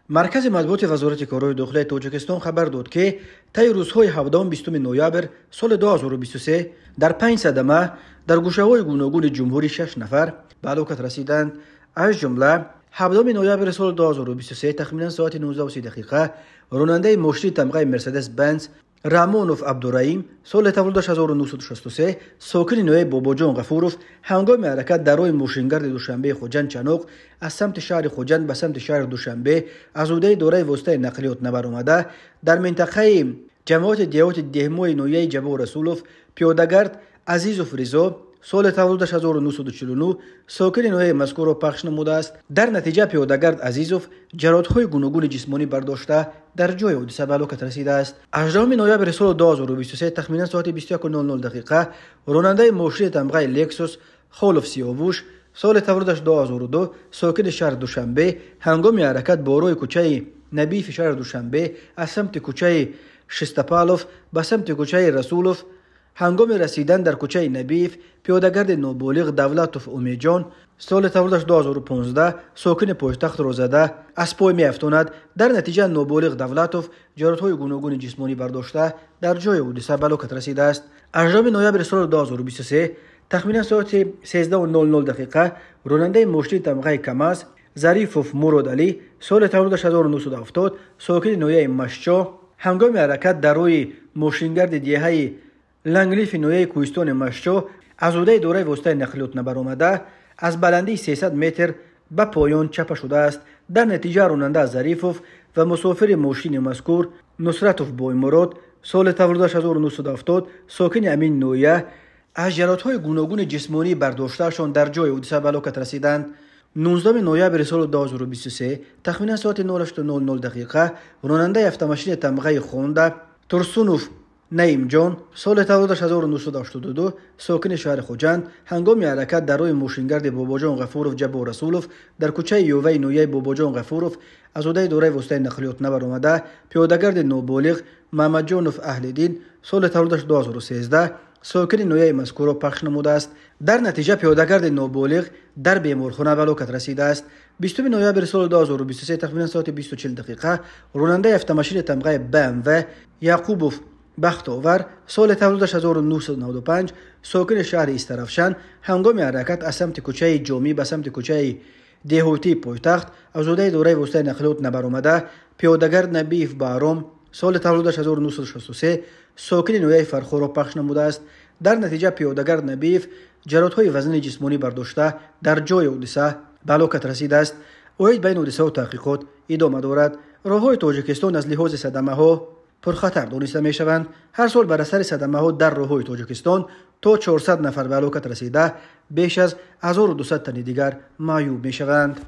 مرکز مطبوعات وزارت کارهای داخلی تاجیکستان خبر داد که طی روزهای 17-20 نوامبر سال 2023 در 5 صدمه در گوشه‌های گوناگون جمهوری 6 نفر به هلاکت رسیدند. از جمله 17 نوامبر سال 2023 تخمینا ساعت 19:30 دقیقه راننده ماشین تمغه مرسدس بنز رامونوف عبدالرحیم سال تولدش 1963 ساکن نوع باباجان غفوروف هنگام حرکت در راه موشنگرد دوشنبه خوجند چنوق از سمت شهر خوجند به سمت شهر دوشنبه از عهده دوره واسطه نقلیات نبرآمده در منطقه جماعت دیهات دهموی نویه جبو رسولوف پیادهگرد عزیزوف رضا سال تولدش 1949 ساکن نوع مذکور را پخش نموده است. در نتیجه پیادهگرد عزیزوف جراحت‌های گوناگون جسمانی برداشته در جای حادثه به هلاکت رسیده است. 18 نوامبر سال 2023 تخمینا ساعت 21:00 دقیقه راننده ماشین تمغه لکسوس خولوف سیاووش سال تولدش 2002 ساکن شهر دوشنبه هنگام حرکت با روی کوچه نبیف شهر دوشنبه از سمت کوچه شستپالوف به سمت کوچه رسولوف هنگام رسیدن در کوچه نبیف پیادهگرد نابالغ دولتوف امیجان سال تولدش 2015 ساکن پایتخت را زده از پای میافتاند. در نتیجه نابالغ دولتوف جراحت‌های گوناگون جسمانی برداشته در جای حادثه به هلاکت رسیده است. 18 نوامبر سال 2023 تخمینا ساعت 13:00 دقیقه راننده ماشین تمغه کماز ظریفوف مراد علی سال تولدش 1970 ساکن نویه مشچا هنگام حرکت در روی ماشینگرد دیهه لنگلیف نویه کوهستان مشچا از عهده دوره واسطه نقلیات نبرآمده از بلندی 300 متر به پایان چپه شده است. در نتیجه راننده ظریفوف و مسافر ماشین مذکور نصرتوف بوی مراد سال تولدش 1970 ساکن امین نویه از جراحت‌های گوناگون جسمانی برداشتهشان در جای حادثه به هلاکت رسیدند. 19 نوامبر سال 2023 تخمینا ساعت 08:00 دقیقه راننده اتومبیل تمغه خونده ترسونوف نعیم جان سال تولدش 1982 ساکن شهر خوجند هنگام حرکت در راه موشنگرد باباجان غفوروف جبو رسولوف در کوچه یووی نویه باباجان غفوروف از عهده دوره واسطه نقلیات نبرآمده پیادهگرد نابالغ محمد جانوف اهل دین سال تولدش 2013 ساکن نویه مذکور را پخش نموده است. در نتیجه پیادهگرد نابالغ در بیمارخانه به هلاکت رسیده است. 20 نوامبر سال 2023 تقریبا ساعت 20:40 دقیقه راننده اتومبیل تمغه BMW یعقوبوف بختاور سال تولدش 1995 ساکن شهر استرافشان هنگام حرکت از سمت کوچه جامی به سمت کوچه دهوتی پایتخت از عهده دوره واسطه نقلیات نبرآمده پیادهگرد نبیف بارام سال تولدش 1963 ساکن نویه فرخو را پخش نموده است. در نتیجه پیادهگرد نبیف جراحت‌های وزن جسمانی برداشته در جای حادثه به هلاکت رسیده است. اوید بین حادثه و تحقیقات ادامه دارد. راه‌های تاجیکستان از لحاظ صدمه‌ها پرخطر دانسته می شوند. هر سال بر اثر صدمه ها در راه‌های تاجیکستان تا 400 نفر به هلاکت رسیده بیش از 1200 تن دیگر معیوب می شوند.